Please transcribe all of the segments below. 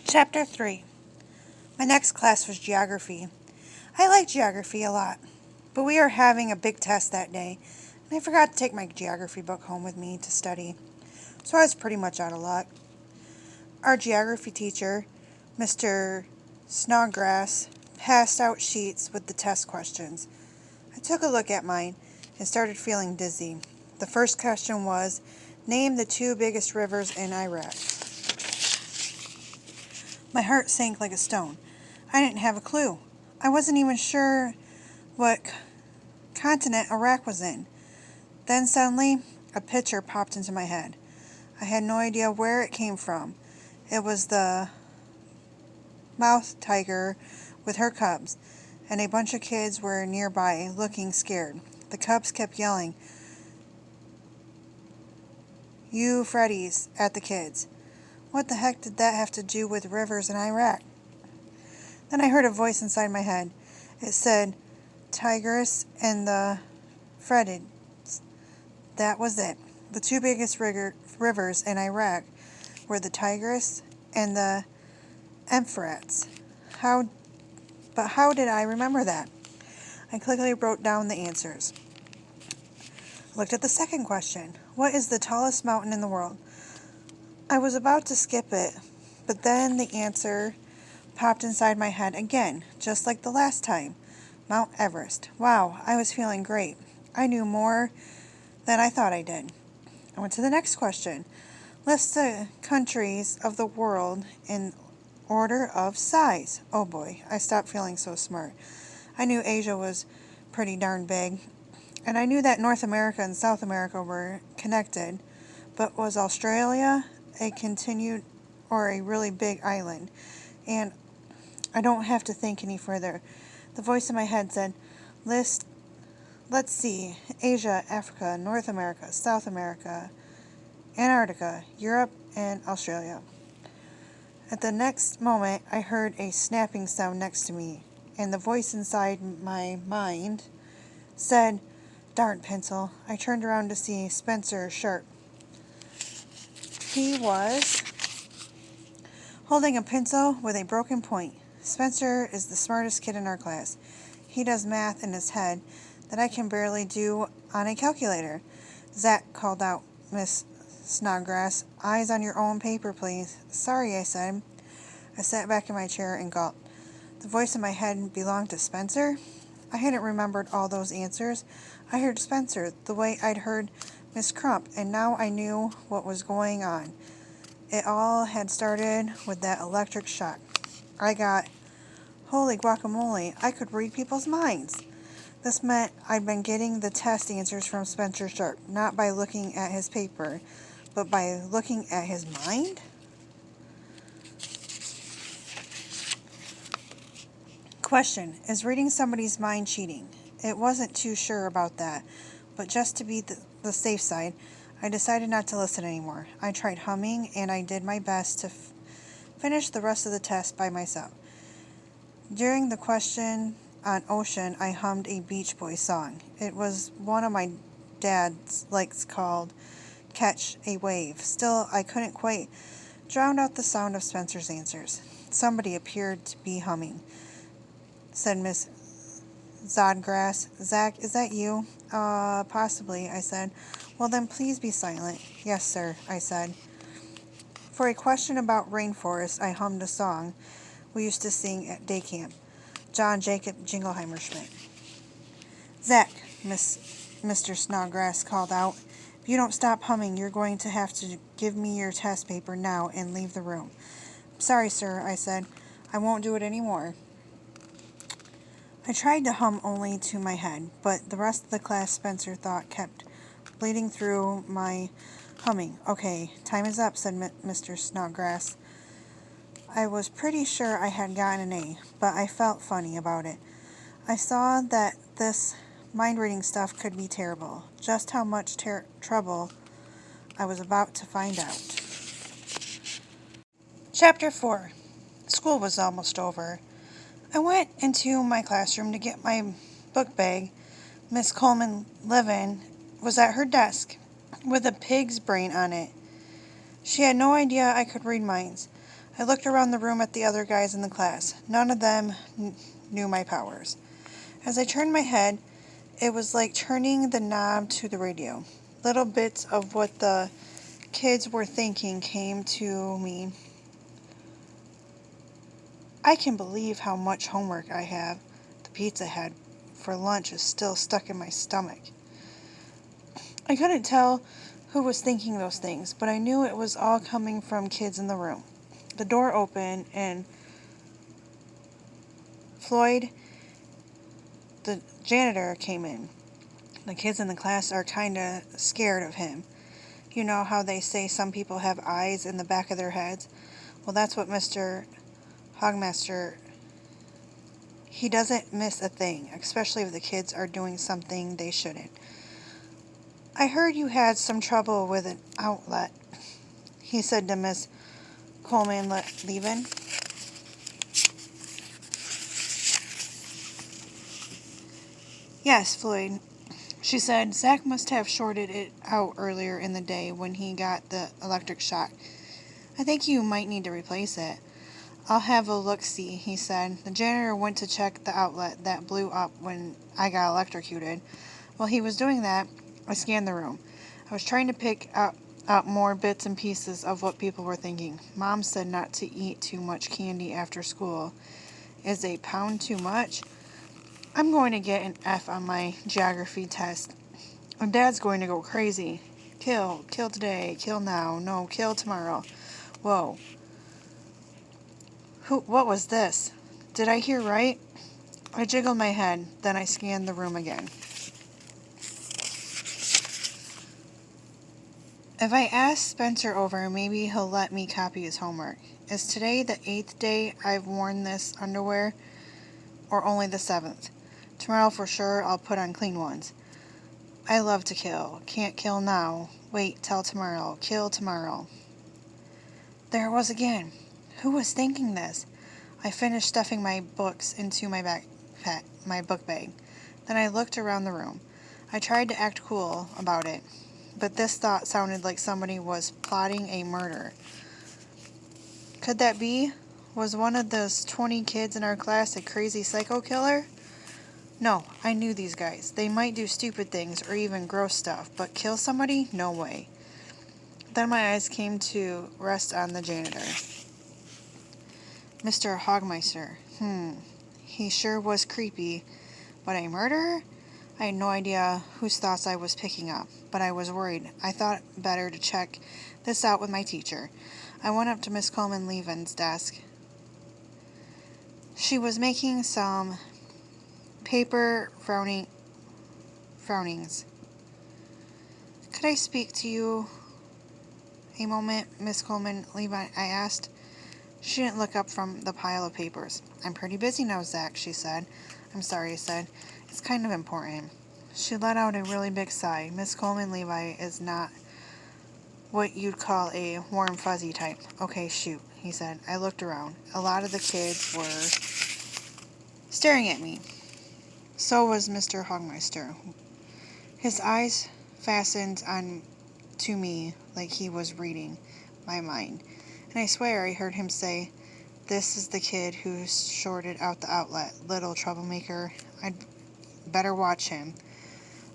Chapter 3. My next class was geography. I like geography a lot, but we were having a big test that day, and I forgot to take my geography book home with me to study, so I was pretty much out of luck. Our geography teacher, Mr. Snodgrass, passed out sheets with the test questions. I took a look at mine and started feeling dizzy. The first question was, name the two biggest rivers in Iraq. My heart sank like a stone. I didn't have a clue. I wasn't even sure what continent Iraq was in. Then suddenly, a picture popped into my head. I had no idea where it came from. It was the mouse tiger with her cubs, and a bunch of kids were nearby looking scared. The cubs kept yelling, "You Freddies," at the kids. What the heck did that have to do with rivers in Iraq? Then I heard a voice inside my head. It said, Tigris and the Fredids. That was it. The two biggest rivers in Iraq were the Tigris and the Euphrates. But how did I remember that? I quickly wrote down the answers. I looked at the second question. What is the tallest mountain in the world? I was about to skip it, but then the answer popped inside my head again, just like the last time. Mount Everest. Wow, I was feeling great. I knew more than I thought I did. I went to the next question. List the countries of the world in order of size. Oh boy, I stopped feeling so smart. I knew Asia was pretty darn big, and I knew that North America and South America were connected, but was Australia a continued or a really big island? And I don't have to think any further. The voice in my head said, let's see, Asia, Africa, North America, South America, Antarctica, Europe, and Australia. At the next moment, I heard a snapping sound next to me, and the voice inside my mind said, darn pencil. I turned around to see Spencer Sharp. He was holding a pencil with a broken point. Spencer is the smartest kid in our class. He does math in his head that I can barely do on a calculator. Zack called out, Miss Snodgrass, eyes on your own paper, please. Sorry, I said. I sat back in my chair and gulped. The voice in my head belonged to Spencer? I hadn't remembered all those answers. I heard Spencer the way I'd heard Miss Crump, and now I knew what was going on. It all had started with that electric shock. I got, holy guacamole, I could read people's minds. This meant I'd been getting the test answers from Spencer Sharp, not by looking at his paper, but by looking at his mind? Question, is reading somebody's mind cheating? It wasn't too sure about that, but just to be the safe side, I decided not to listen anymore. I tried humming, and I did my best to finish the rest of the test by myself. During the question on ocean, I hummed a Beach Boys song. It was one of my dad's likes called Catch a Wave. Still, I couldn't quite drown out the sound of Spencer's answers. Somebody appeared to be humming, said Miss Snodgrass. Zack, is that you? Possibly, I said. Well, then please be silent. Yes, sir, I said. For a question about rainforest, I hummed a song we used to sing at day camp. John Jacob Jingleheimer Schmidt. Zack, Mr. Snodgrass called out. If you don't stop humming, you're going to have to give me your test paper now and leave the room. Sorry, sir, I said. I won't do it anymore. I tried to hum only to my head, but the rest of the class, Spencer thought, kept bleeding through my humming. Okay, time is up, said Mr. Snodgrass. I was pretty sure I had gotten an A, but I felt funny about it. I saw that this mind-reading stuff could be terrible. Just how much trouble I was about to find out. Chapter 4. School was almost over. I went into my classroom to get my book bag. Miss Coleman Levin was at her desk with a pig's brain on it. She had no idea I could read minds. I looked around the room at the other guys in the class. None of them knew my powers. As I turned my head, it was like turning the knob to the radio. Little bits of what the kids were thinking came to me. I can believe how much homework I have. The pizza I had for lunch is still stuck in my stomach. I couldn't tell who was thinking those things, but I knew it was all coming from kids in the room. The door opened and Floyd, the janitor, came in. The kids in the class are kinda scared of him. You know how they say some people have eyes in the back of their heads? Well, that's what Mr. Hogmaster, he doesn't miss a thing, especially if the kids are doing something they shouldn't. I heard you had some trouble with an outlet, he said to Miss Coleman-Levin. Yes, Floyd, she said. Zack must have shorted it out earlier in the day when he got the electric shock. I think you might need to replace it. I'll have a look-see, he said. The janitor went to check the outlet that blew up when I got electrocuted. While he was doing that, I scanned the room. I was trying to pick out more bits and pieces of what people were thinking. Mom said not to eat too much candy after school. Is a pound too much? I'm going to get an F on my geography test. And Dad's going to go crazy. Kill today, kill now, no, kill tomorrow. Whoa. What was this? Did I hear right? I jiggled my head, then I scanned the room again. If I ask Spencer over, maybe he'll let me copy his homework. Is today the 8th day I've worn this underwear, or only the 7th? Tomorrow for sure I'll put on clean ones. I love to kill. Can't kill now. Wait till tomorrow. Kill tomorrow. There it was again. Who was thinking this? I finished stuffing my books into my book bag. Then I looked around the room. I tried to act cool about it, but this thought sounded like somebody was plotting a murder. Could that be? Was one of those 20 kids in our class a crazy psycho killer? No, I knew these guys. They might do stupid things or even gross stuff, but kill somebody? No way. Then my eyes came to rest on the janitor. Mr. Hogmeister. He sure was creepy. But a murderer? I had no idea whose thoughts I was picking up, but I was worried. I thought better to check this out with my teacher. I went up to Miss Coleman-Levin's desk. She was making some paper frownings. Could I speak to you a moment, Miss Coleman-Levin? I asked. She didn't look up from the pile of papers. I'm pretty busy now, Zack, she said. I'm sorry, I said. It's kind of important. She let out a really big sigh. Miss Coleman-Levin is not what you'd call a warm fuzzy type. Okay, shoot, he said. I looked around. A lot of the kids were staring at me. So was Mr. Hogmeister. His eyes fastened on to me like he was reading my mind. And I swear I heard him say, "This is the kid who shorted out the outlet. Little troublemaker. I'd better watch him."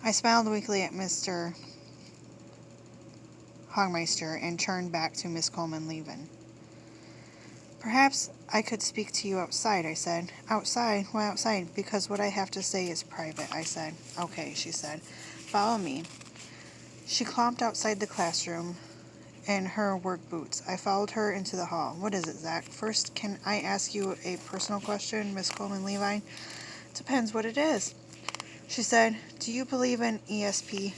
I smiled weakly at Mr. Hogmeister and turned back to Miss Coleman-Levin. Perhaps I could speak to you outside, I said. Outside? Why outside? Because what I have to say is private, I said. Okay, she said. Follow me. She clomped outside the classroom in her work boots. I followed her into the hall. What is it, Zack? First, can I ask you a personal question, Miss Coleman-Levin? Depends what it is. She said, do you believe in ESP?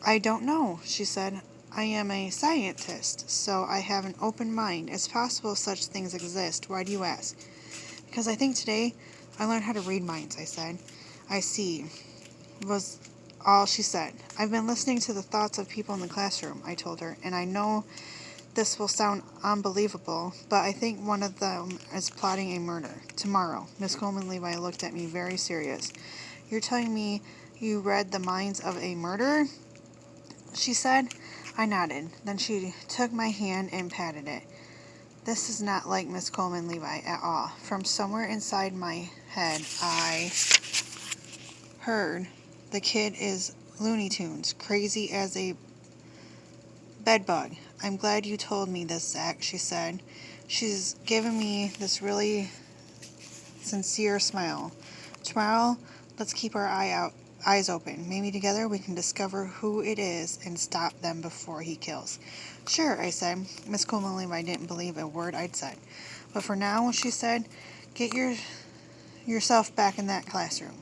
I don't know, she said. I am a scientist, so I have an open mind. It's possible such things exist. Why do you ask? Because I think today I learned how to read minds, I said. I see, was all she said. I've been listening to the thoughts of people in the classroom, I told her, and I know this will sound unbelievable, but I think one of them is plotting a murder. Tomorrow. Miss Coleman-Levin looked at me very serious. You're telling me you read the minds of a murderer? She said. I nodded. Then she took my hand and patted it. This is not like Miss Coleman Levi at all. From somewhere inside my head, I heard the kid is Looney Tunes, crazy as a bedbug. I'm glad you told me this, Zack, she said. She's given me this really sincere smile. Tomorrow, let's keep our eyes open. Maybe together we can discover who it is and stop them before he kills. Sure, I said. Miss Coleman Levi didn't believe a word I'd said. But for now, she said, get yourself back in that classroom.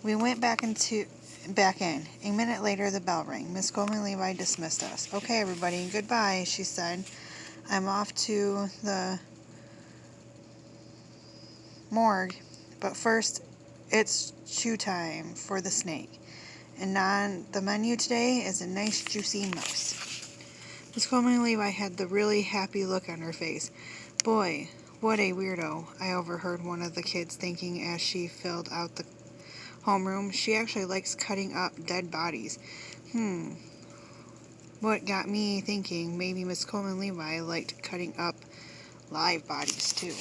We went back in. A minute later, the bell rang. Miss Coleman Levi dismissed us. Okay, everybody, goodbye, she said. I'm off to the morgue, but first, it's chew time for the snake. And on the menu today is a nice juicy mouse. Miss Coleman Levi had the really happy look on her face. Boy, what a weirdo, I overheard one of the kids thinking as she filled out the homeroom. She actually likes cutting up dead bodies. What got me thinking maybe Miss Coleman Levi liked cutting up live bodies too.